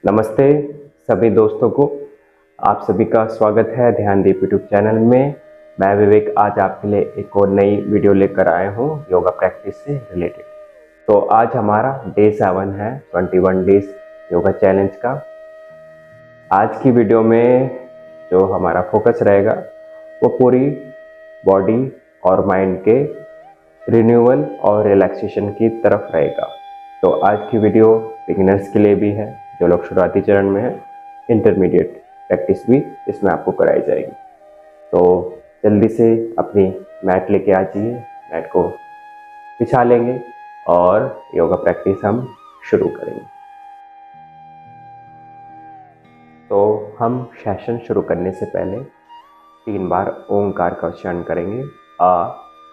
नमस्ते सभी दोस्तों को। आप सभी का स्वागत है ध्यानदीप यूट्यूब चैनल में। मैं विवेक आज आपके लिए एक और नई वीडियो लेकर आया हूँ योगा प्रैक्टिस से रिलेटेड। तो आज हमारा डे 7 है 21 डेज योगा चैलेंज का। आज की वीडियो में जो हमारा फोकस रहेगा वो पूरी बॉडी और माइंड के रिन्यूअल और रिलैक्सेशन की तरफ रहेगा। तो आज की वीडियो बिगिनर्स के लिए भी है, जो लोग शुरुआती चरण में है। इंटरमीडिएट प्रैक्टिस भी इसमें आपको कराई जाएगी। तो जल्दी से अपनी मैट लेके आ जाइए, मैट को बिछा लेंगे और योगा प्रैक्टिस हम शुरू करेंगे। तो हम सेशन शुरू करने से पहले 3 बार ओंकार का उच्चारण करेंगे। आ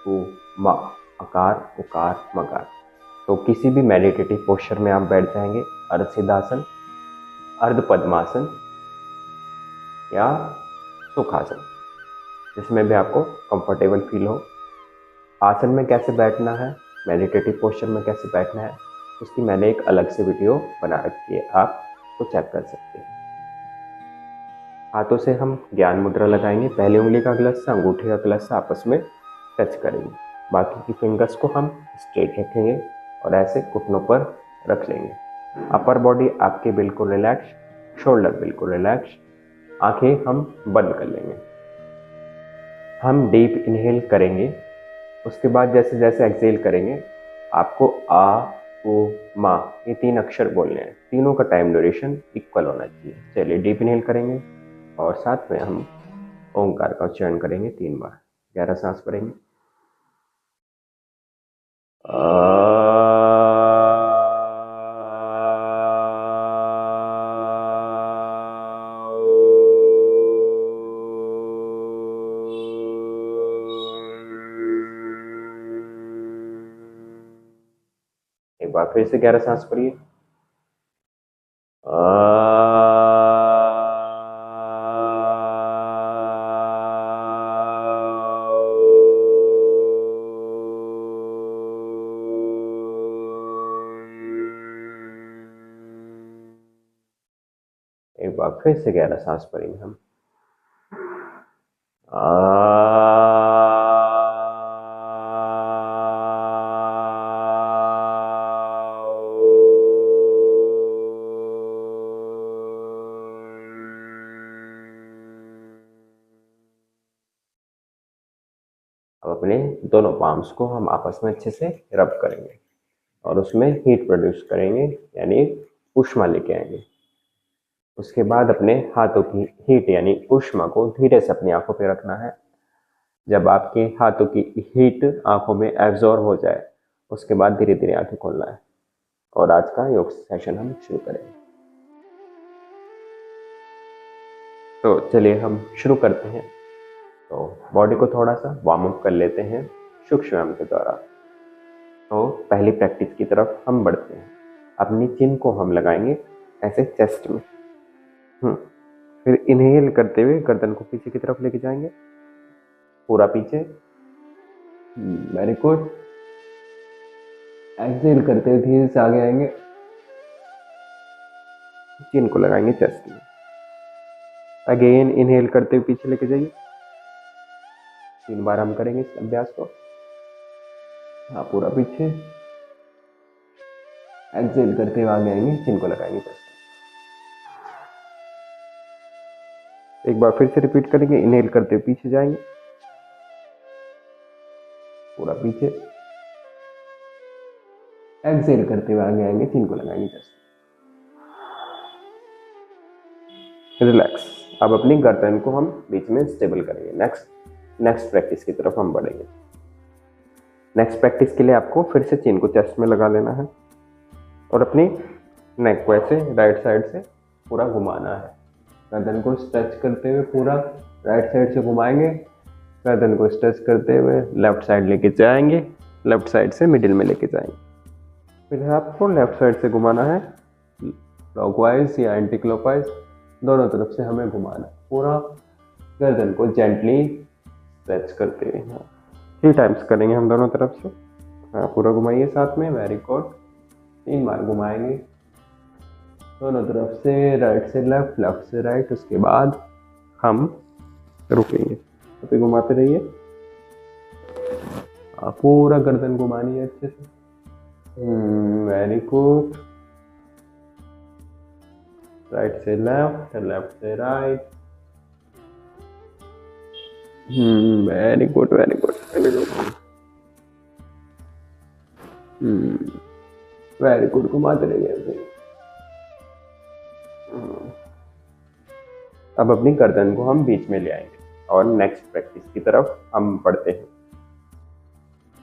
उ मा, अकार उकार मकार। तो किसी भी मेडिटेटिव पोस्चर में आप बैठ जाएंगे, अर्ध सिद्धासन, अर्ध पद्मासन या सुखासन, जिसमें भी आपको कंफर्टेबल फील हो। आसन में कैसे बैठना है, मेडिटेटिव पोस्चर में कैसे बैठना है, उसकी मैंने एक अलग से वीडियो बना रखी है, आप उसको चेक कर सकते हैं। हाथों से हम ज्ञान मुद्रा लगाएंगे। पहली उंगली का ग्लस अंगूठे का ग्लस आपस में टच करेंगे। बाकी की फिंगर्स को हम स्ट्रेट रखेंगे और ऐसे घुटनों पर रख लेंगे। अपर बॉडी आपकी बिल्कुल रिलैक्स, शोल्डर बिल्कुल रिलैक्स, आंखें हम बंद कर लेंगे। हम डीप इनहेल करेंगे, उसके बाद जैसे जैसे एक्सहेल करेंगे आपको आ ओ मा ये 3 अक्षर बोलने हैं। तीनों का टाइम ड्यूरेशन इक्वल होना चाहिए। चलिए डीप इनहेल करेंगे और साथ में हम ओंकार का उच्चारण करेंगे 3 बार। गहरा सांस भरेंगे। एक बार फिर से गहरा सांस भरिए। एक बार फिर से गहरा सांस भरेंगे हम। अब अपने दोनों पाम्स को हम आपस में अच्छे से रब करेंगे और उसमें हीट प्रोड्यूस करेंगे, यानी ऊष्मा लेके आएंगे। उसके बाद अपने हाथों की हीट यानी ऊष्मा को धीरे से अपनी आंखों पे रखना है। जब आपके हाथों की हीट आंखों में एब्जॉर्ब हो जाए, उसके बाद धीरे धीरे आंखें खोलना है और आज का योग सेशन हम शुरू करेंगे। तो चलिए हम शुरू करते हैं। तो बॉडी को थोड़ा सा वार्म अप कर लेते हैं सूक्ष्म व्यायाम के द्वारा। तो पहली प्रैक्टिस की तरफ हम बढ़ते हैं। अपनी चिन को हम लगाएंगे ऐसे चेस्ट में। फिर इनहेल करते हुए गर्दन को पीछे की तरफ लेके जाएंगे, पूरा पीछे। Very good. एक्सहेल करते हुए धीरे से आगे आएंगे, चिन को लगाएंगे चेस्ट में। अगेन इनहेल करते हुए पीछे लेके जाइए। 3 बार हम करेंगे इस अभ्यास को। हाँ, पूरा पीछे। एक्सहेल करते हुए आगे आएंगे, चिन को लगाएंगे चेस्ट में। एक बार फिर से रिपीट करेंगे। इनहेल करते हुए पीछे जाएंगे, पूरा पीछे। एक्सहेल करते हुए आगे आएंगे, चिन को लगाएंगे चेस्ट में। रिलैक्स। अब अपनी गर्दन को हम बीच में स्टेबल करेंगे। नेक्स्ट प्रैक्टिस की तरफ हम बढ़ेंगे। नेक्स्ट प्रैक्टिस के लिए आपको फिर से चिन को चेस्ट में लगा लेना है और अपनी नेक को ऐसे राइट साइड से पूरा घुमाना है। गर्दन को स्ट्रेच करते हुए पूरा राइट साइड से घुमाएंगे, गर्दन को स्ट्रेच करते हुए लेफ्ट साइड लेके जाएंगे, लेफ्ट साइड से मिडिल में लेके जाएंगे। फिर आपको लेफ्ट साइड से घुमाना है, क्लॉकवाइज या एंटी क्लॉकवाइज, दोनों तरफ से हमें घुमाना है। पूरा गर्दन को जेंटली स्ट्रेच करते हुए 3 टाइम्स करेंगे हम दोनों तरफ से। हाँ, पूरा घुमाइए साथ में। Very good. 3 बार घुमाएंगे। दोनों तरफ से, राइट से लेफ्ट, लेफ्ट से राइट। उसके बाद हम रुकेंगे, तो घुमाते रहिए। पूरा गर्दन घुमानी है अच्छे से। Very good. राइट से लेफ्ट, लेफ्ट से right. Very good, very good, very good. Very good, घुमाते रहिए ऐसे। अब अपनी गर्दन को हम बीच में ले आएंगे और नेक्स्ट प्रैक्टिस की तरफ हम बढ़ते हैं।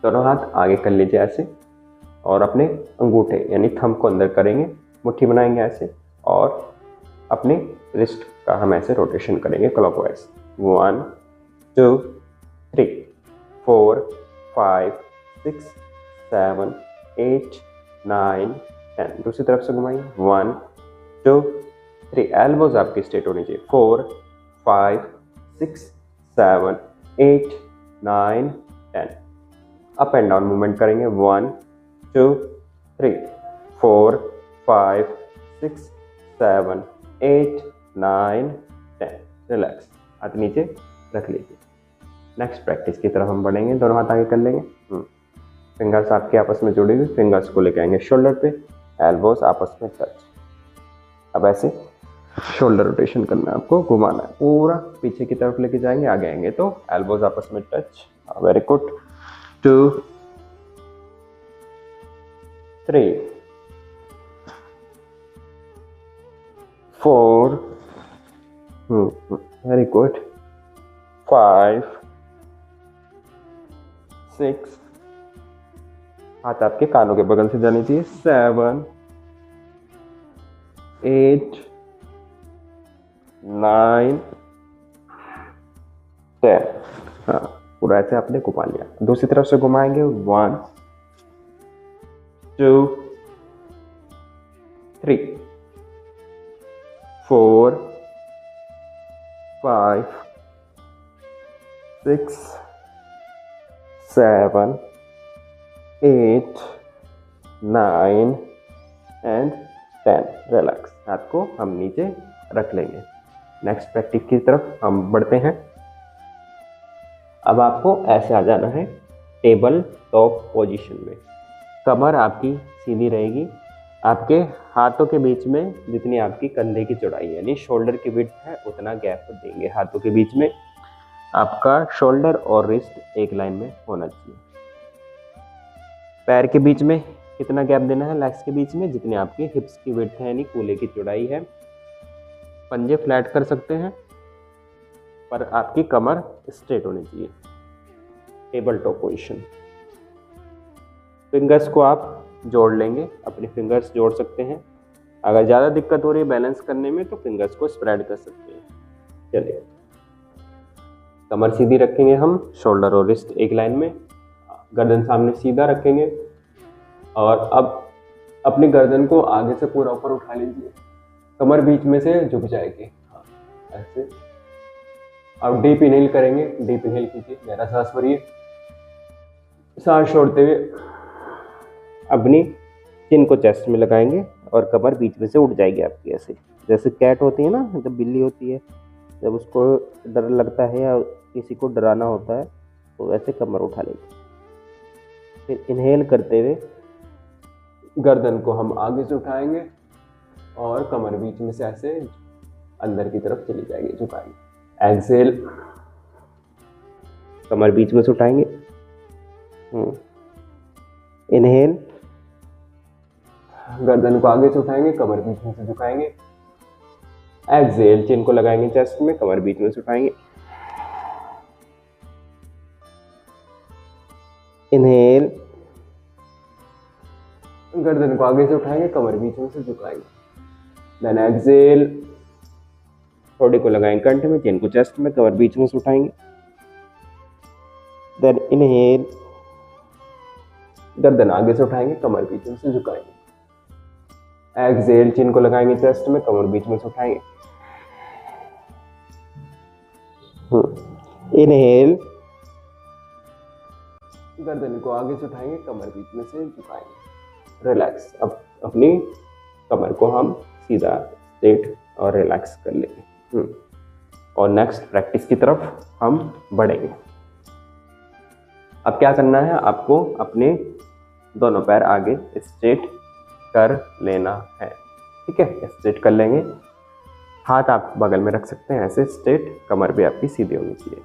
दोनों हाथ आगे कर लीजिए ऐसे, और अपने अंगूठे यानी थंब को अंदर करेंगे, मुट्ठी बनाएंगे ऐसे, और अपने रिस्ट का हम ऐसे रोटेशन करेंगे क्लॉकवाइज। 1 2 3 4 5 6 7 8 9 10। दूसरी तरफ से घुमाइए। 1 2 3। एल्बोज आपकी स्ट्रेट होनी चाहिए। 4 5 6 7 8 9 10। अप एंड डाउन मूवमेंट करेंगे। 1 2 3 4 5 6 7 8 9 10। रिलैक्स, हाथ नीचे रख लीजिए। नेक्स्ट प्रैक्टिस की तरफ हम बढ़ेंगे। दोनों हाथ आगे कर लेंगे। फिंगर्स आपके आपस में जुड़ी हुई, फिंगर्स को लेके आएंगे शोल्डर पे, एल्बोस आपस में टच। अब ऐसे शोल्डर रोटेशन करना है आपको, घुमाना है पूरा, पीछे की तरफ लेके जाएंगे, आगे आएंगे तो एल्बोस आपस में touch. Very good. 2 3 4 very good. 5 6, हाथ आपके कानों के बगल से जानी चाहिए। 7 8 9 10। हाँ, पूरा ऐसे आपने घुमा लिया। दूसरी तरफ से घुमाएंगे। 1 2 3 4 5 6 7 8 9 एंड 10। रिलैक्स, हाथ को हम नीचे रख लेंगे। नेक्स्ट प्रैक्टिस की तरफ हम बढ़ते हैं। अब आपको ऐसे आ जाना है टेबल टॉप पोजीशन में। कमर आपकी सीधी रहेगी, आपके हाथों के बीच में जितनी आपकी कंधे की चौड़ाई यानी शोल्डर की विड्थ है उतना गैप देंगे हाथों के बीच में। आपका शोल्डर और रिस्ट एक लाइन में होना चाहिए। पैर के बीच में कितना गैप देना है लेग्स के बीच में, जितनी आपकी हिप्स की विड्थ है यानी कूल्हे की चौड़ाई है। पंजे फ्लैट कर सकते हैं पर आपकी कमर स्ट्रेट होनी चाहिए। Table top position. फिंगर्स को आप जोड़ लेंगे, अपने फिंगर्स जोड़ सकते हैं। अगर ज़्यादा दिक्कत हो रही है बैलेंस करने में तो फिंगर्स को स्प्रेड कर सकते हैं। चलिए, कमर सीधी रखेंगे हम, शोल्डर और रिस्ट एक लाइन में, गर्दन सामने सीधा रखेंगे और अब अपनी गर्दन को आगे से पूरा ऊपर उठा लीजिए। कमर बीच में से झुक जाएगी। हाँ, ऐसे। अब डीप इनहेल करेंगे। डीप इनहेल कीजिए, गहरा सांस भरिए। सांस छोड़ते हुए अपनी चिन को चेस्ट में लगाएंगे और कमर बीच में से उठ जाएगी आपकी। ऐसे जैसे कैट होती है ना, जब बिल्ली होती है, जब उसको डर लगता है या किसी को डराना होता है तो ऐसे कमर उठा लेंगे। फिर इनहेल करते हुए गर्दन को हम आगे से उठाएंगे और कमर बीच में से ऐसे अंदर की तरफ चली जाएगी, झुकाएंगे। एक्सेल, कमर बीच में से उठाएंगे। इनहेल, गर्दन को आगे से उठाएंगे, कमर बीच में से झुकाएंगे। एक्सेल, चिन को लगाएंगे चेस्ट में, कमर बीच में से उठाएंगे। इनहेल, गर्दन को आगे से उठाएंगे, कमर बीच में से झुकाएंगे। देन एक्सेल, थोड़ी को लगाएंगे कंठ में, चिन को चेस्ट में, कमर बीच में से उठाएंगे। देन इनहेल, गर्दन आगे से उठाएंगे, कमर बीच में से झुकाएंगे। एक्सेल, चिन को लगाएंगे चेस्ट में, कमर बीच में से उठाएंगे। इनहेल, गर्दन को आगे से उठाएंगे, कमर बीच में से झुकाएंगे। रिलैक्स। अब अपनी कमर को हम सीधा स्ट्रेट और रिलैक्स कर लेंगे। और नेक्स्ट प्रैक्टिस की तरफ हम बढ़ेंगे। अब क्या करना है, आपको अपने दोनों पैर आगे स्ट्रेट कर लेना है। ठीक है, स्ट्रेट कर लेंगे। हाथ आप बगल में रख सकते हैं ऐसे स्ट्रेट, कमर भी आपकी सीधी होनी चाहिए,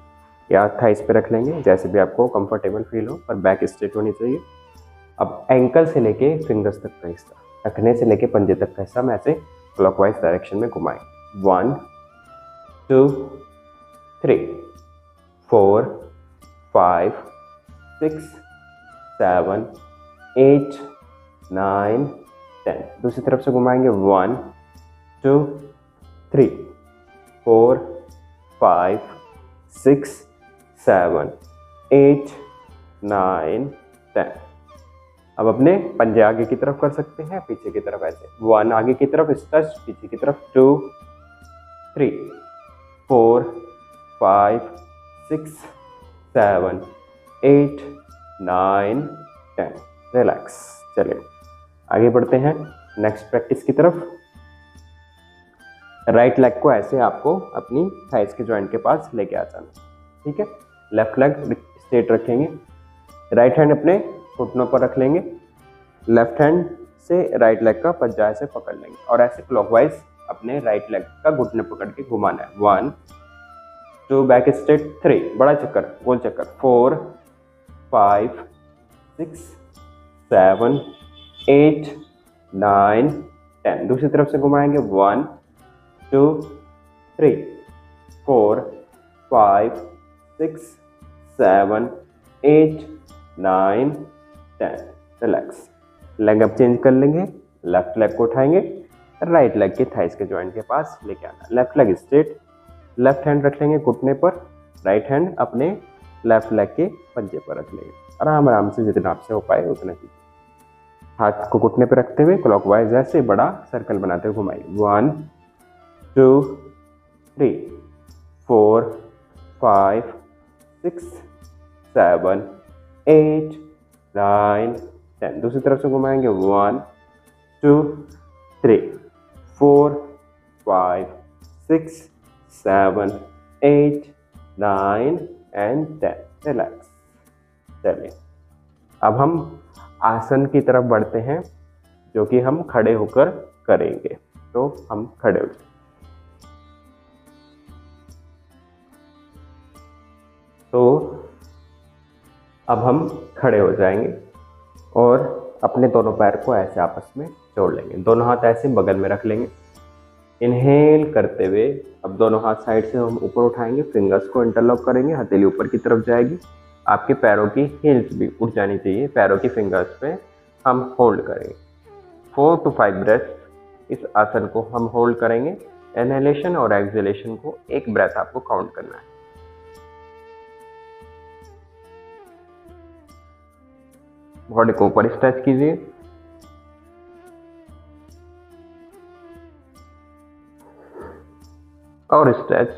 या थाइस पे रख लेंगे, जैसे भी आपको कंफर्टेबल फील हो, पर बैक स्ट्रेट होनी चाहिए। अब एंकल से लेके फिंगर्स तक का हिस्सा, रखने से लेके पंजे तक का हिस्सा में ऐसे क्लॉकवाइज डायरेक्शन में घुमाएं। 1 2 3 4 5 6 7 8 9 10। दूसरी तरफ से घुमाएंगे। 1 2 3 4 5 6 7 8 9 10। अब अपने पंजे आगे की तरफ कर सकते हैं, पीछे की तरफ ऐसे। 1 आगे की तरफ स्ट्रेच, पीछे की तरफ 2 3 4 5 6 7 8 9 10। रिलैक्स। चलिए आगे बढ़ते हैं नेक्स्ट प्रैक्टिस की तरफ। राइट लेग को ऐसे आपको अपनी थाइस के जॉइंट के पास लेके आ जाना। ठीक है, लेफ्ट लेग स्ट्रेट रखेंगे, राइट हैंड अपने घुटनों पर रख लेंगे, लेफ्ट हैंड से राइट लेग का पंजा ऐसे पकड़ लेंगे और ऐसे क्लॉकवाइज अपने राइट लेग का घुटने पकड़ के घुमाना है। 1 2 बैक स्ट्रेट, 3 बड़ा चक्कर, गोल चक्कर, 4 5 6 7 8 9 10। दूसरी तरफ से घुमाएंगे। 1 2 3 4 5 6 7 8 9 10। रिलैक्स। लेग अब चेंज कर लेंगे, लेफ्ट लेग को उठाएंगे, राइट लेग के थाइस के जॉइंट के पास लेके आना। Left leg straight, left hand रख लेंगे घुटने पर, राइट हैंड अपने लेफ्ट लेग के पंजे पर रख लेंगे। आराम आराम से जितना आपसे हो पाए उतना कीजिए। हाथ को घुटने पर रखते हुए क्लॉकवाइज ऐसे बड़ा सर्कल बनाते हुए घुमाइए। 1 2 3 4 5 6 7 8 9 10। दूसरी तरफ से घुमाएंगे। 1 2 3 4 5 6 7 8 9 एंड 10। रिलैक्स। चलिए अब हम आसन की तरफ बढ़ते हैं, जो कि हम खड़े होकर करेंगे। तो हम खड़े हो जाए। तो अब हम खड़े हो जाएंगे और अपने दोनों पैर को ऐसे आपस में जोड़ लेंगे। दोनों हाथ ऐसे बगल में रख लेंगे। इनहेल करते हुए अब दोनों हाथ साइड से हम ऊपर उठाएंगे, फिंगर्स को इंटरलॉक करेंगे, हथेली ऊपर की तरफ जाएगी। आपके पैरों की हील्स भी उठ जानी चाहिए, पैरों की फिंगर्स पे हम होल्ड करेंगे। 4 to 5 ब्रेथ इस आसन को हम होल्ड करेंगे। इनहेलेशन और एक्सहेलेशन को एक ब्रेथ आपको काउंट करना है। बॉडी को ऊपर स्ट्रेच कीजिए, और स्ट्रेच।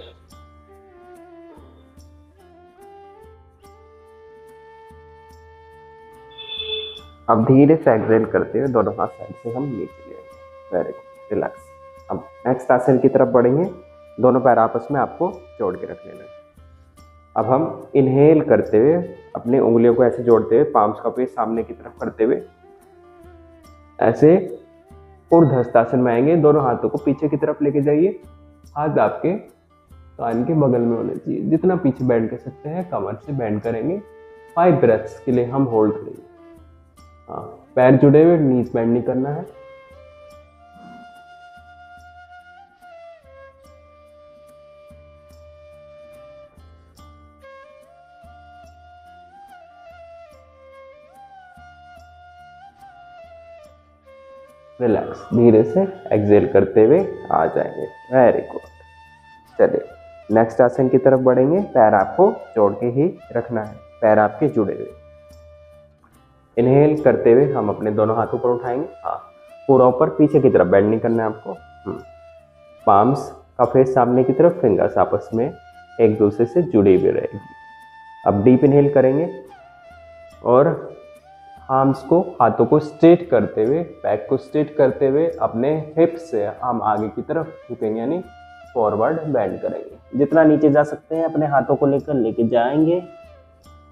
अब धीरे से एक्सहेल करते हुए दोनों हाथ साइड से हम नीचे ले आएंगे। Very good. रिलैक्स। अब नेक्स्ट आसन की तरफ बढ़ेंगे। दोनों पैर आपस में आपको जोड़ के रख लेना है। अब हम इनहेल करते हुए अपनी उंगलियों को ऐसे जोड़ते हुए पाम्स का फेस सामने की तरफ करते हुए ऐसे ऊर्ध्वस्तासन में आएंगे। दोनों हाथों को पीछे की तरफ लेके जाइए। हाथ आपके कान के बगल में होने चाहिए। जितना पीछे बेंड कर सकते हैं कमर से बेंड करेंगे। 5 ब्रेथ्स के लिए हम होल्ड करेंगे। हाँ, पैर जुड़े हुए, नीज बेंड नहीं करना है। रिलैक्स। धीरे से एक्सहेल करते हुए आ जाएंगे। Very good. चलिए नेक्स्ट आसन की तरफ बढ़ेंगे। पैर आपको जोड़ के ही रखना है, पैर आपके जुड़े हुए। इनहेल करते हुए हम अपने दोनों हाथों पर उठाएंगे। हाँ, पूरा ऊपर, पीछे की तरफ बेंड नहीं करना है आपको। पाम्स का फेस सामने की तरफ, फिंगर्स आपस में एक दूसरे से जुड़ी हुई रहेगी। अब डीप इनहेल करेंगे और आर्म्स को, हाथों को स्ट्रेट करते हुए, बैक को स्ट्रेट करते हुए अपने हिप्स से हम आगे की तरफ झुकेंगे, यानी फॉरवर्ड बेंड करेंगे। जितना नीचे जा सकते हैं अपने हाथों को लेकर लेके जाएंगे।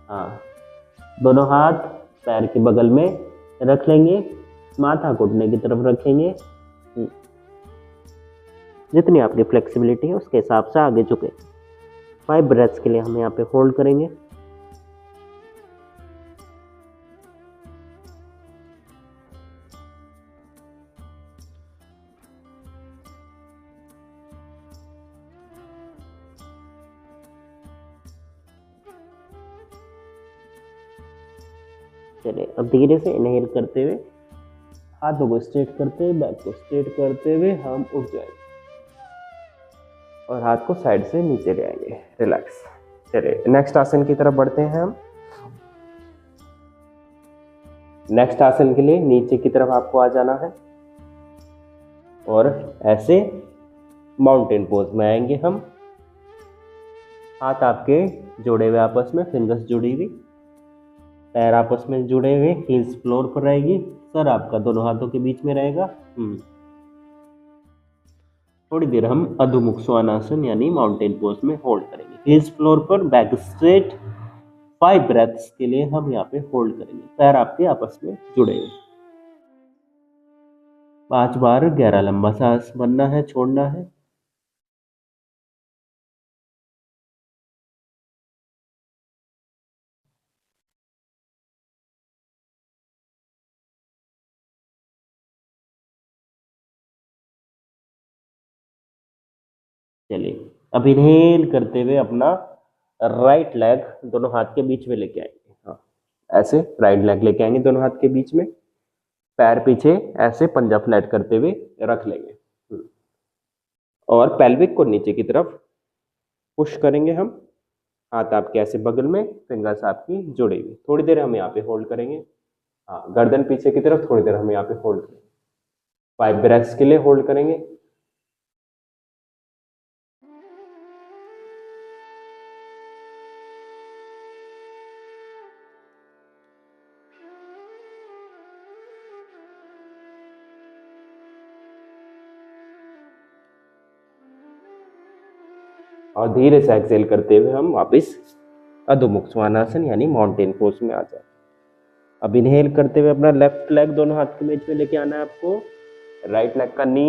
हाँ, दोनों हाथ पैर के बगल में रख लेंगे, माथा घुटने की तरफ रखेंगे। जितनी आपकी फ्लेक्सिबिलिटी है उसके हिसाब से आगे झुके। 5 ब्रेथ्स के लिए हम यहाँ पे होल्ड करेंगे। चलिए, अब धीरे से इनहेल करते हुए हाथों को स्ट्रेट करते हुए, बैक को स्ट्रेट करते हुए हम उठ जाएंगे और हाथ को साइड से नीचे ले आएंगे। रिलैक्स। चलिए, नेक्स्ट आसन की तरफ बढ़ते हैं हम। नेक्स्ट आसन के लिए नीचे की तरफ आपको आ जाना है और ऐसे माउंटेन पोज में आएंगे हम। हाथ आपके जुड़े हुए आपस में, फिंगर्स जुड़ी हुई, पैर आपस में जुड़े हुए, हील्स फ्लोर पर रहेगी, सर आपका दोनों हाथों के बीच में रहेगा। थोड़ी देर हम अधोमुख श्वानासन यानी माउंटेन पोज में होल्ड करेंगे, हील्स फ्लोर पर, बैक स्ट्रेट। 5 ब्रेथ्स के लिए हम यहाँ पे होल्ड करेंगे, पैर आपके आपस में जुड़े हुए। 5 बार गहरा लंबा सांस भरना है, छोड़ना है। चलिए, अब इनहेल करते हुए अपना राइट लेग दोनों हाथ के बीच में लेके आएंगे। हाँ, ऐसे राइट लेग लेके आएंगे दोनों हाथ के बीच में, पैर पीछे ऐसे पंजा फ्लैट करते हुए रख लेंगे और पेल्विक को नीचे की तरफ पुश करेंगे हम। हाथ आपके ऐसे बगल में, फिंगर्स आपकी जुड़ी हुई। थोड़ी देर हम यहाँ पे होल्ड करेंगे। हाँ, गर्दन पीछे की तरफ, थोड़ी देर हम यहाँ पे होल्ड करेंगे। 5 ब्रेथ्स के लिए होल्ड करेंगे। और धीरे से एक्सेल करते हुए हम वापस अधोमुख श्वानासन यानी माउंटेन पोज में आ जाए। अब इनहेल करते हुए अपना लेफ्ट लेग दोनों हाथ के बीच में लेके आना है आपको। राइट लेग का नी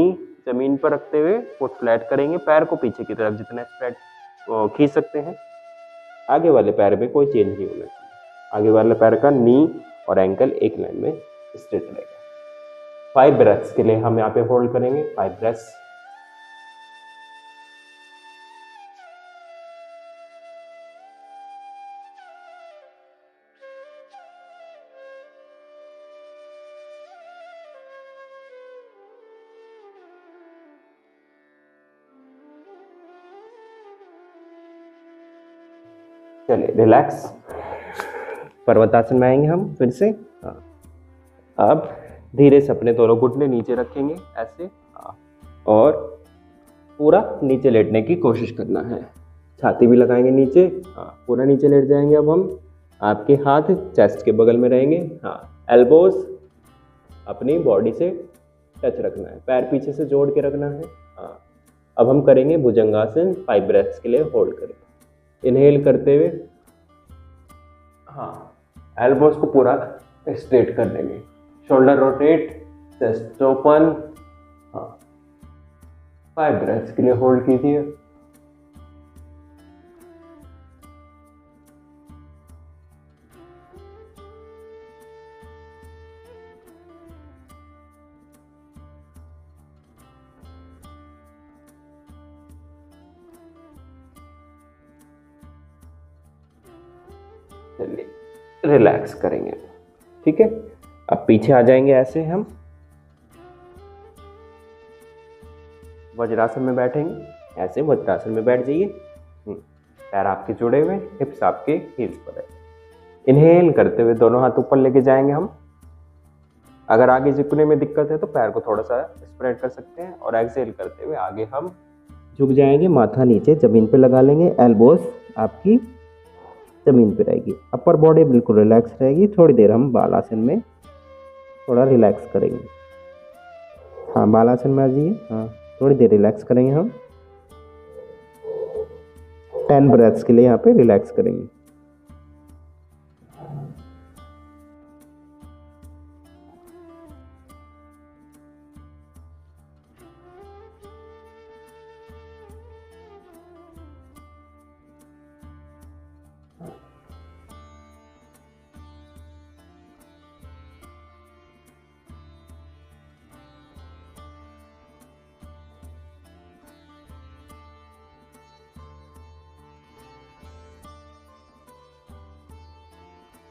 जमीन पर रखते हुए फुट फ्लैट करेंगे, पैर को पीछे की तरफ जितना स्प्रेड खींच सकते हैं। आगे वाले पैर में कोई चेंज नहीं होना चाहिए। आगे वाले पैर का नी और एंकल एक लाइन में स्ट्रेट रहेगा। 5 ब्रेथ्स के लिए हम यहाँ पे होल्ड करेंगे। 5 ब्रेथ्स। चलिए, रिलैक्स। पर्वतासन में आएंगे हम फिर से। हाँ, अब धीरे से अपने दोनों घुटने नीचे रखेंगे ऐसे। हाँ, और पूरा नीचे लेटने की कोशिश करना है। छाती भी लगाएंगे नीचे। हाँ, पूरा नीचे लेट जाएंगे। अब हम आपके हाथ चेस्ट के बगल में रहेंगे। हाँ, एल्बोज अपनी बॉडी से टच रखना है, पैर पीछे से जोड़ के रखना है। हाँ, अब हम करेंगे भुजंगासन। 5 ब्रेथ्स के लिए होल्ड करेंगे। इनहेल करते हुए हाँ, एल्बोज को पूरा स्ट्रेट कर देंगे, शोल्डर रोटेट, चेस्ट ओपन। हाँ, 5 ब्रेथ्स के लिए होल्ड कीजिए। चलिए, रिलैक्स करेंगे। ठीक है, अब पीछे आ जाएंगे ऐसे हम वज्रासन में बैठेंगे। ऐसे वज्रासन में बैठ जाइए। पैर आपके जुड़े हुए, हिप्स आपके हील्स पर है। इनहेल करते हुए दोनों हाथ ऊपर लेके जाएंगे हम। अगर आगे झुकने में दिक्कत है तो पैर को थोड़ा सा स्प्रेड कर सकते हैं और एक्सेल करते हुए आगे हम झुक जाएंगे, माथा नीचे जमीन पे लगा लेंगे, एल्बोज आपकी जमीन पे रहेगी, अपर बॉडी बिल्कुल रिलैक्स रहेगी। थोड़ी देर हम बालासन में थोड़ा रिलैक्स करेंगे। हाँ, बालासन में आ जाइए। हाँ, थोड़ी देर रिलैक्स करेंगे हम। 10 ब्रेथ्स के लिए यहाँ पे रिलैक्स करेंगे।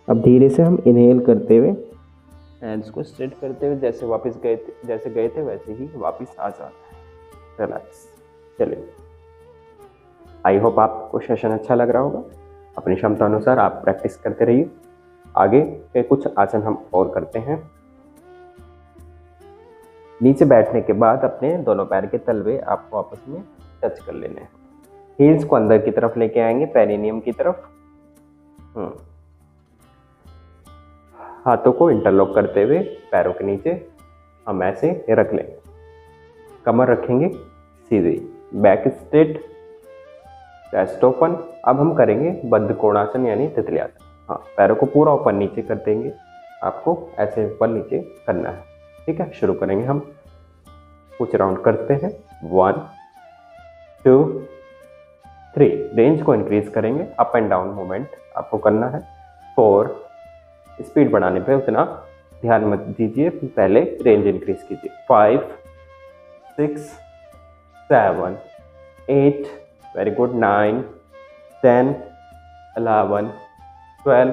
अब धीरे से हम इनहेल करते हुए हैंड्स को स्ट्रेट करते हुए जैसे गए थे वैसे ही वापस आ जाना है। रिलैक्स। चलिए, आई होप आपको सेशन अच्छा लग रहा होगा। अपनी क्षमता अनुसार आप प्रैक्टिस करते रहिए। आगे के कुछ आसन हम और करते हैं। नीचे बैठने के बाद अपने दोनों पैर के तलवे आपको आपस में टच कर लेने हैं। हील्स को अंदर की तरफ लेके आएंगे, पेरिनियम की तरफ। हाथों को इंटरलॉक करते हुए पैरों के नीचे हम ऐसे रख लेंगे। कमर रखेंगे सीधी, बैक स्ट्रेट, चेस्ट ओपन। अब हम करेंगे बद्ध कोणासन यानी तितली आसन। हाँ, पैरों को पूरा ऊपर नीचे कर देंगे। आपको ऐसे ऊपर नीचे करना है। ठीक है, शुरू करेंगे हम। कुछ राउंड करते हैं। 1 2 3। रेंज को इंक्रीज करेंगे। अप एंड डाउन मूवमेंट आपको करना है। 4। स्पीड बढ़ाने पे उतना ध्यान मत दीजिए, पहले रेंज इंक्रीज कीजिए। 5 6 7 8। Very good. 9 10 11 12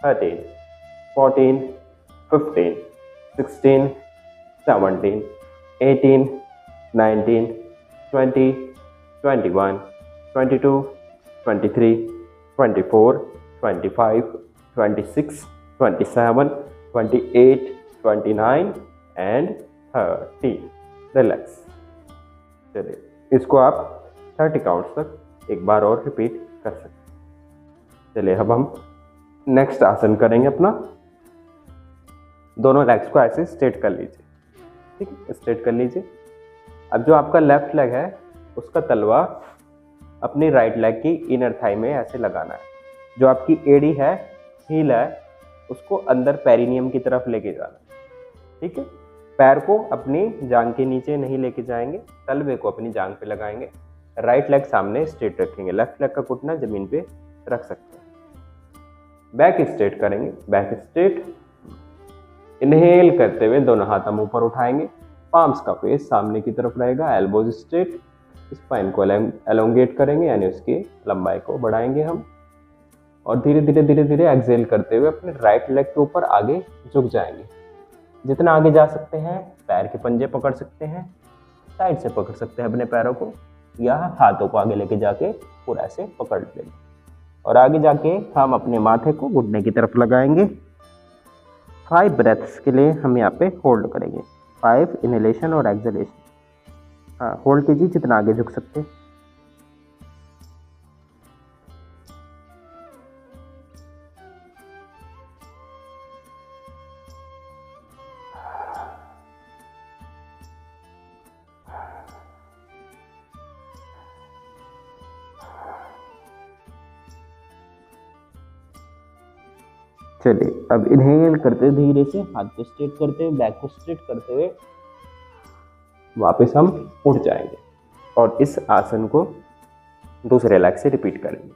13 14 15 16 17 18 19 20 21 22 23 24 25 26 27 28 29 एंड 30। रिलैक्स। चलिए, इसको आप 30 काउंट्स तक एक बार और रिपीट कर सकते हैं। चलिए, अब हम नेक्स्ट आसन करेंगे अपना। दोनों लेग्स को ऐसे स्ट्रेट कर लीजिए। ठीक है, स्ट्रेट कर लीजिए। अब जो आपका लेफ्ट लेग है उसका तलवा अपनी राइट लेग की इनर थाई में ऐसे लगाना है। जो आपकी एड़ी है, हील है, उसको अंदर पेरिनियम की तरफ लेके जाना। ठीक है, पैर को अपनी जांघ के नीचे नहीं लेके जाएंगे, तलवे को अपनी जांघ पे लगाएंगे। राइट लेग सामने स्ट्रेट रखेंगे, लेफ्ट लेग का घुटना जमीन पे रख सकते हैं। बैक स्ट्रेट करेंगे, बैक स्ट्रेट। इनहेल करते हुए दोनों हाथ हम ऊपर उठाएंगे। पाम्स का फेस सामने की तरफ रहेगा, एल्बोज स्ट्रेट। स्पाइन को एलोंगेट करेंगे यानी उसकी लंबाई को बढ़ाएंगे हम। और धीरे धीरे एक्सेल करते हुए अपने राइट लेग के ऊपर आगे झुक जाएंगे। जितना आगे जा सकते हैं पैर के पंजे पकड़ सकते हैं, साइड से पकड़ सकते हैं अपने पैरों को, या हाथों को आगे लेके जाके पूरा ऐसे पकड़ लेंगे। और आगे जाके हम अपने माथे को घुटने की तरफ लगाएंगे। 5 ब्रेथ्स के लिए हम यहाँ पे होल्ड करेंगे। 5 इनहेलेशन और एक्सहेलेशन। हाँ, होल्ड कीजिए जितना आगे झुक सकते हैं। चलिए, अब इनहेल करते धीरे से हाथ को स्ट्रेट करते हुए, बैक को स्ट्रेट करते हुए वापस हम उठ जाएंगे और इस आसन को दूसरे लेग से रिपीट करेंगे।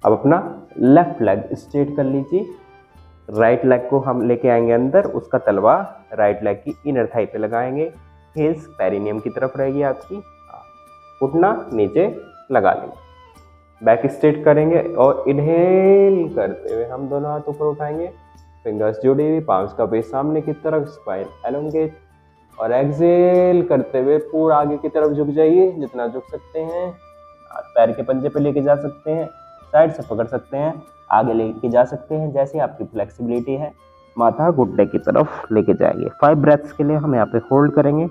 अब अपना लेफ्ट लेग स्ट्रेट कर लीजिए। राइट लेग को हम लेके आएंगे अंदर, उसका तलवा राइट लेग की इनर थाई पे लगाएंगे। हील्स पेरिनियम की तरफ रहेगी आपकी, घुटना नीचे लगा लेंगे। बैक स्ट्रेट करेंगे और इनहेल करते हुए हम दोनों हाथ ऊपर उठाएंगे, फिंगर्स जुड़ी हुई, पाम्स का बेस सामने की तरफ, स्पाइन एलोंगेट। और एक्सेल करते हुए पूरा आगे की तरफ झुक जाइए, जितना झुक सकते हैं। पैर के पंजे पे लेके जा सकते हैं, साइड से पकड़ सकते हैं, आगे लेके जा सकते हैं, जैसे आपकी फ्लेक्सिबिलिटी है। माथा घुटने की तरफ लेके जाएंगे। 5 ब्रेथ्स के लिए हम यहाँ पे होल्ड करेंगे।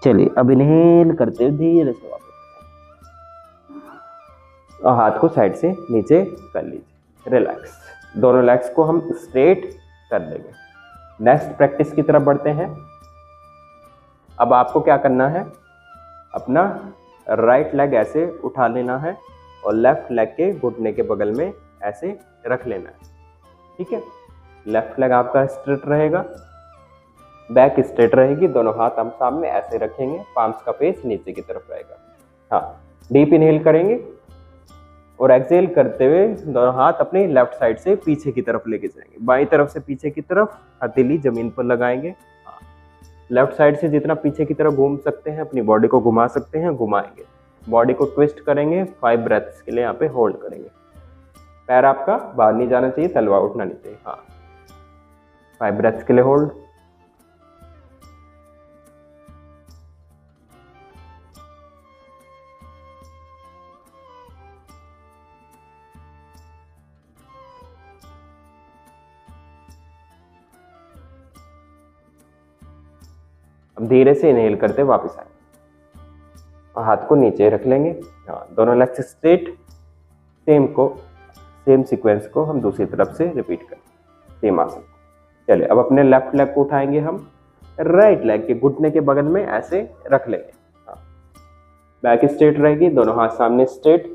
चलिए अब इनहेल करते हुए धीरे से वापस और हाथ को साइड से नीचे कर लीजिए, रिलैक्स। दोनों लेग्स को हम स्ट्रेट कर लेंगे। नेक्स्ट प्रैक्टिस की तरफ बढ़ते हैं। अब आपको क्या करना है, अपना राइट लेग ऐसे उठा लेना है और लेफ्ट लेग के घुटने के बगल में ऐसे रख लेना है, ठीक है। लेफ्ट लेग आपका स्ट्रेट रहेगा, बैक स्ट्रेट रहेगी, दोनों हाथ हम सामने ऐसे रखेंगे, पाम्स का फेस नीचे की तरफ रहेगा। हाँ, डीप इनहेल करेंगे और एक्सहेल करते हुए दोनों हाथ अपने लेफ्ट साइड से पीछे की तरफ लेके जाएंगे, बाईं तरफ से पीछे की तरफ, हथेली जमीन पर लगाएंगे। हाँ, लेफ्ट साइड से जितना पीछे की तरफ घूम सकते हैं, अपनी बॉडी को घुमा सकते हैं, घुमाएंगे। बॉडी को ट्विस्ट करेंगे, 5 ब्रेथ्स के लिए यहाँ पे होल्ड करेंगे। पैर आपका बाहर नहीं जाना चाहिए, तलवा उठना नहीं चाहिए। हाँ, 5 ब्रेथ्स के लिए होल्ड। अब धीरे से इनहेल करते वापस आए और हाथ को नीचे रख लेंगे। हाँ, दोनों लेग्स स्ट्रेट। सेम सीक्वेंस को हम दूसरी तरफ से रिपीट करें, सेम आसन। चलिए अब अपने लेफ्ट लेग को उठाएंगे, हम राइट लेग के घुटने के बगल में ऐसे रख लेंगे। हाँ, बैक स्ट्रेट रहेगी, दोनों हाथ सामने स्ट्रेट,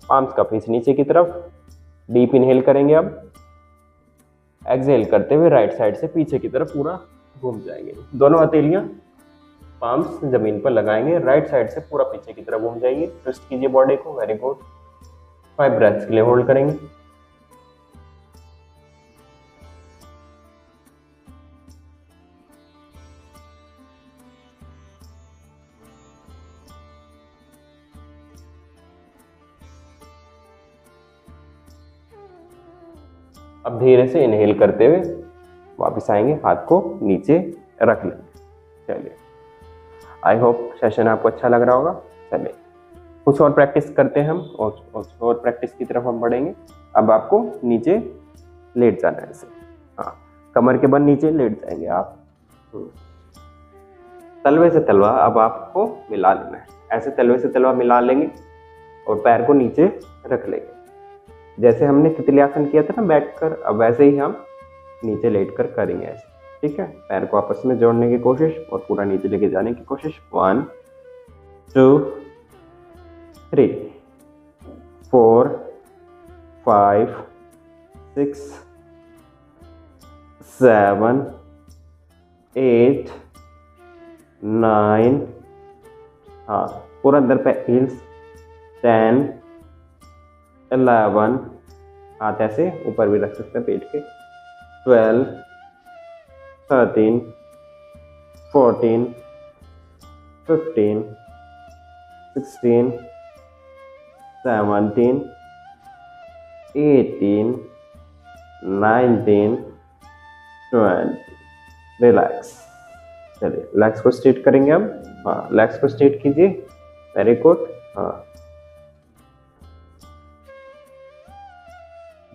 पाम्स का फेस नीचे की तरफ। डीप इनहेल करेंगे, अब एक्सहेल करते हुए राइट साइड से पीछे की तरफ पूरा घूम जाएंगे। दोनों हथेलियां पाम्स जमीन पर लगाएंगे, राइट साइड से पूरा पीछे की तरफ घूम जाएंगे। ट्विस्ट कीजिए बॉडी को, वेरी गुड। 5 ब्रेथ्स के लिए होल्ड करेंगे। अब धीरे से इनहेल करते हुए वापस आएंगे, हाथ को नीचे रख लेंगे। चलिए, आई होप सेशन आपको अच्छा लग रहा होगा। चलिए कुछ और प्रैक्टिस करते हैं हम, और प्रैक्टिस की तरफ हम बढ़ेंगे। अब आपको नीचे लेट जाना है ऐसे। हाँ, कमर के बल नीचे लेट जाएंगे आप। तलवे से तलवा अब आपको मिला लेना है, ऐसे तलवे से तलवा मिला लेंगे और पैर को नीचे रख लेंगे। जैसे हमने तितली आसन किया था ना बैठकर, अब वैसे ही हम नीचे लेटकर करेंगे ऐसे, ठीक है। पैर को आपस में जोड़ने की कोशिश और पूरा नीचे लेके जाने की कोशिश। 1 2 3 4 5 6 7 8 9, हाँ पूरा अंदर पे हील्स। 10 11, हाथ ऐसे ऊपर भी रख सकते हैं पेट के। 12 13 14 15 16 17 18 19 20। रिलैक्स। चलिए लेग्स को स्ट्रेट करेंगे अब। हाँ, लेग्स को स्ट्रेट कीजिए, वेरी गुड। हाँ,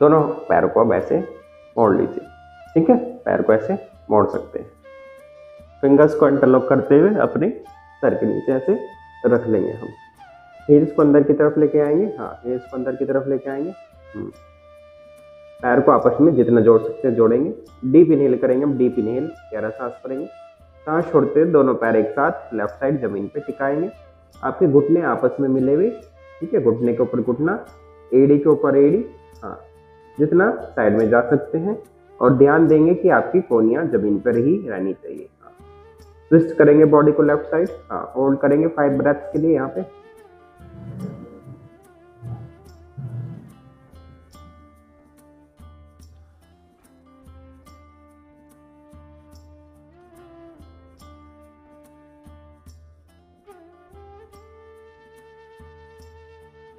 दोनों पैरों को अब ऐसे मोड़ लीजिए, ठीक है। पैर को ऐसे मोड़ सकते हैं। फिंगर्स को इंटरलॉक करते हुए अपने सर के नीचे ऐसे रख लेंगे हम। हील्स को अंदर की तरफ लेके आएंगे। हाँ, हील्स को अंदर की तरफ लेके आएंगे। पैर को आपस में जितना जोड़ सकते हैं जोड़ेंगे। डीप इनहेल करेंगे हम। डीप इनहेल, गहरा सांस भरेंगे। सांस छोड़ते हुए दोनों पैर एक साथ लेफ्ट साइड जमीन पे टिकाएंगे। आपके घुटने आपस में मिले हुए, ठीक है। घुटने के ऊपर घुटना, एड़ी के ऊपर एड़ी, हाँ जितना साइड में जा सकते हैं। और ध्यान देंगे कि आपकी कोहनियां जमीन पर ही रहनी चाहिए। हाँ, ट्विस्ट करेंगे बॉडी को लेफ्ट साइड। हाँ, होल्ड करेंगे 5 ब्रेथ्स के लिए यहाँ पे।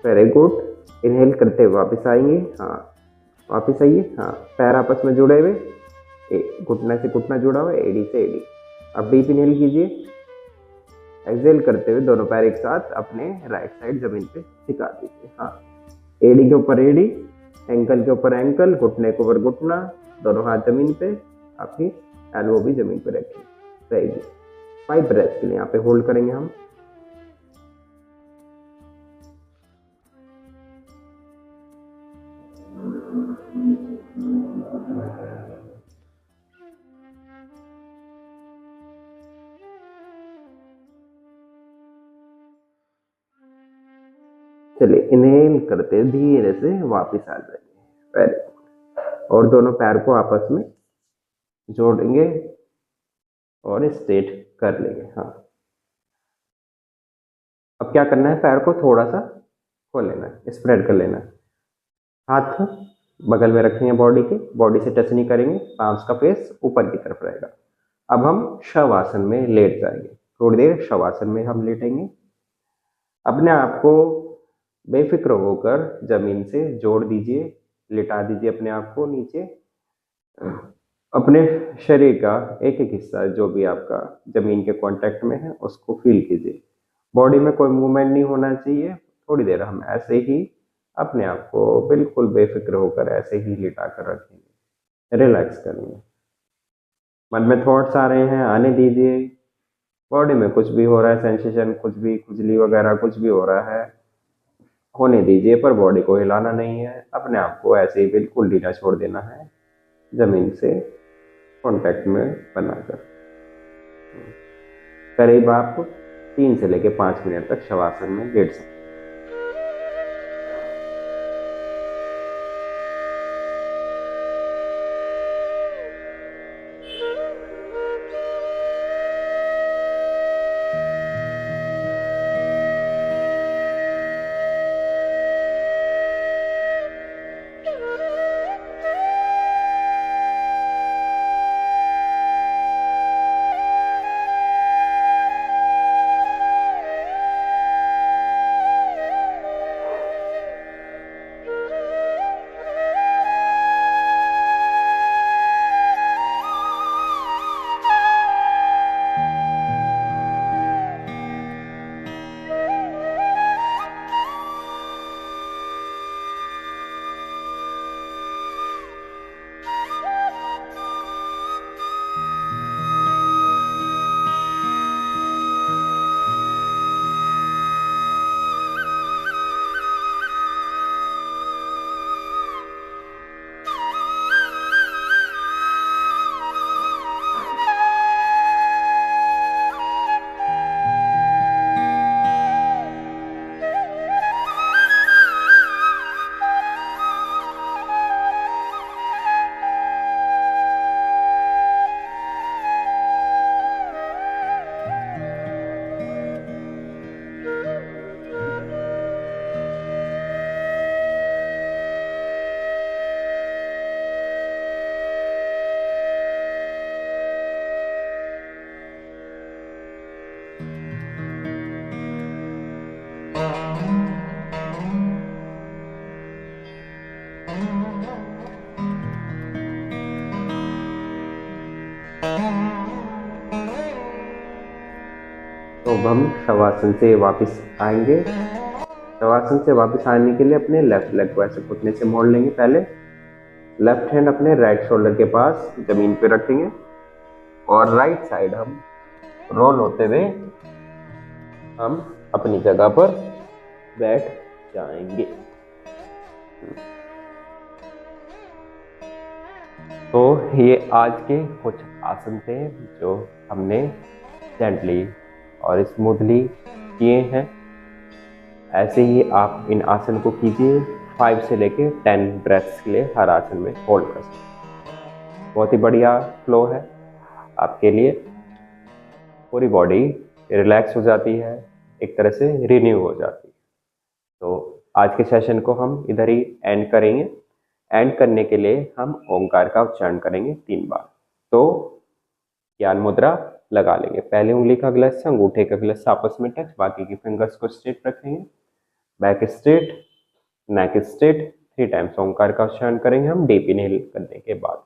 Very good. इनहेल करते हुए वापस आएंगे। हाँ, वापस आइए। हाँ, पैर आपस में जुड़े हुए, घुटने से घुटना जुड़ा हुआ है, एड़ी से एड़ी। अब डीप इनहेल कीजिए। एक्सहेल करते हुए दोनों पैर एक साथ अपने राइट साइड जमीन पे टिका दीजिए। हाँ, एड़ी के ऊपर एड़ी, एंकल के ऊपर एंकल, घुटने के ऊपर घुटना, दोनों हाथ जमीन पे, आपकी एल्बो भी जमीन पे रखिए। Very good. 5 ब्रेथ के लिए यहाँ पे होल्ड करेंगे हम। चलिए इनहेल करते धीरे से वापस आ जाएंगे। Very good. और दोनों पैर को आपस में जोड़ेंगे और स्ट्रेट कर लेंगे। हाँ, अब क्या करना है, पैर को थोड़ा सा खोल लेना है, स्प्रेड कर लेना है। हाथ बगल में रखेंगे बॉडी के, बॉडी से टच नहीं करेंगे, पांच का फेस ऊपर की तरफ रहेगा। अब हम शवासन में लेट जाएंगे। थोड़ी देर शवासन में हम लेटेंगे। अपने आप को बेफिक्र होकर जमीन से जोड़ दीजिए, लिटा दीजिए अपने आप को नीचे। अपने शरीर का एक एक हिस्सा जो भी आपका जमीन के कांटेक्ट में है उसको फील कीजिए। बॉडी में कोई मूवमेंट नहीं होना चाहिए। थोड़ी देर हम ऐसे ही अपने आप को बिल्कुल बेफिक्र होकर ऐसे ही लिटा कर रखेंगे, रिलैक्स करेंगे। मन में थॉट्स आ रहे हैं, आने दीजिए। बॉडी में कुछ भी हो रहा है, सेंसेशन कुछ भी, खुजली वगैरह कुछ भी हो रहा है, होने दीजिए, पर बॉडी को हिलाना नहीं है। अपने आप को ऐसे ही बिल्कुल ढीला छोड़ देना है, जमीन से कांटेक्ट में बनाकर। करीब आप 3 से लेकर 5 मिनट तक शवासन में लेट सकते हैं। तो अब हम शवासन से वापस आएंगे। शवासन से वापस आने के लिए अपने लेफ्ट लेग को ऐसे घुटने से मोड़ लेंगे। पहले लेफ्ट हैंड अपने राइट शोल्डर के पास जमीन पे रखेंगे और राइट साइड हम रोल होते हुए हम अपनी जगह पर बैठ जाएंगे। तो ये आज के कुछ आसन थे जो हमने जेंटली और स्मूथली किए हैं। ऐसे ही आप इन आसन को कीजिए 5 से लेके 10 ब्रेथ्स के लिए हर आसन में होल्ड कर सकते हैं। बहुत ही बढ़िया फ्लो है आपके लिए। पूरी बॉडी रिलैक्स हो जाती है, एक तरह से रिन्यू हो जाती है। तो आज के सेशन को हम इधर ही एंड करेंगे। एंड करने के लिए हम ओंकार का उच्चारण करेंगे 3 बार। तो ज्ञान मुद्रा लगा लेंगे। पहले उंगली का ग्लस से अंगूठे का ग्लस आपस में टच, बाकी की फिंगर्स को स्ट्रेट रखेंगे, बैक स्ट्रेट, नेक स्ट्रेट। 3 टाइम्स ओंकार का उच्चारण करेंगे हम डीप इनहेल करने के बाद।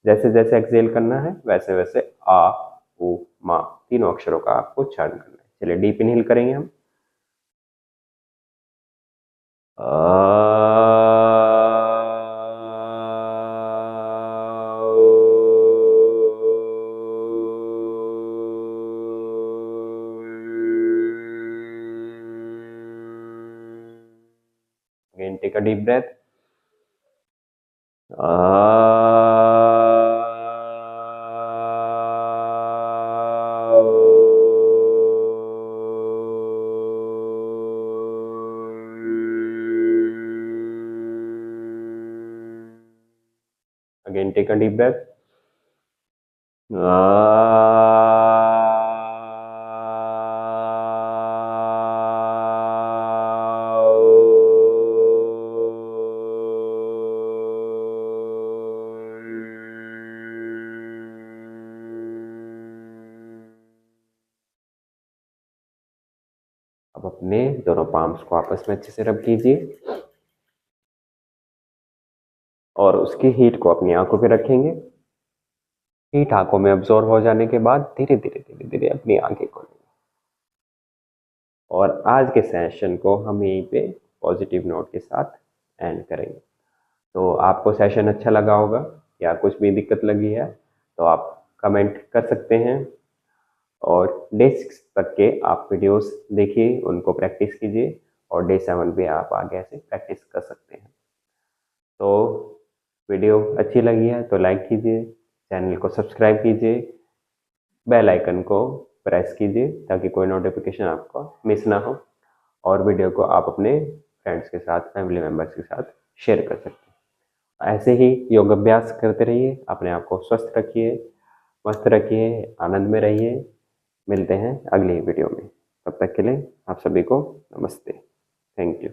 जैसे जैसे एक्सहेल करना है वैसे वैसे आ उ मा तीनों अक्षरों का आपको उच्चारण करना है। चलिए डीप इनहेल करेंगे हम। Take a deep breath. Again, take a deep breath. अब अपने दोनों पाम्स को आपस में अच्छे से रब कीजिए और उसकी हीट को अपनी आंखों पे रखेंगे। हीट आंखों में अब्जॉर्ब हो जाने के बाद धीरे धीरे धीरे धीरे अपनी आंखें खोलेंगे। और आज के सेशन को हम यहीं पे पॉजिटिव नोट के साथ एंड करेंगे। तो आपको सेशन अच्छा लगा होगा या कुछ भी दिक्कत लगी है तो आप कमेंट कर सकते हैं। और डे 6 तक के आप वीडियोस देखिए, उनको प्रैक्टिस कीजिए और डे 7 पे आप आगे से प्रैक्टिस कर सकते हैं। तो वीडियो अच्छी लगी है तो लाइक कीजिए, चैनल को सब्सक्राइब कीजिए, बेल आइकन को प्रेस कीजिए ताकि कोई नोटिफिकेशन आपको मिस ना हो। और वीडियो को आप अपने फ्रेंड्स के साथ, फैमिली मेम्बर्स के साथ शेयर कर सकते हैं। ऐसे ही योग अभ्यास करते रहिए, अपने आप को स्वस्थ रखिए, मस्त रखिए, आनंद में रहिए। मिलते हैं अगली वीडियो में, तब तक के लिए आप सभी को नमस्ते। Thank you.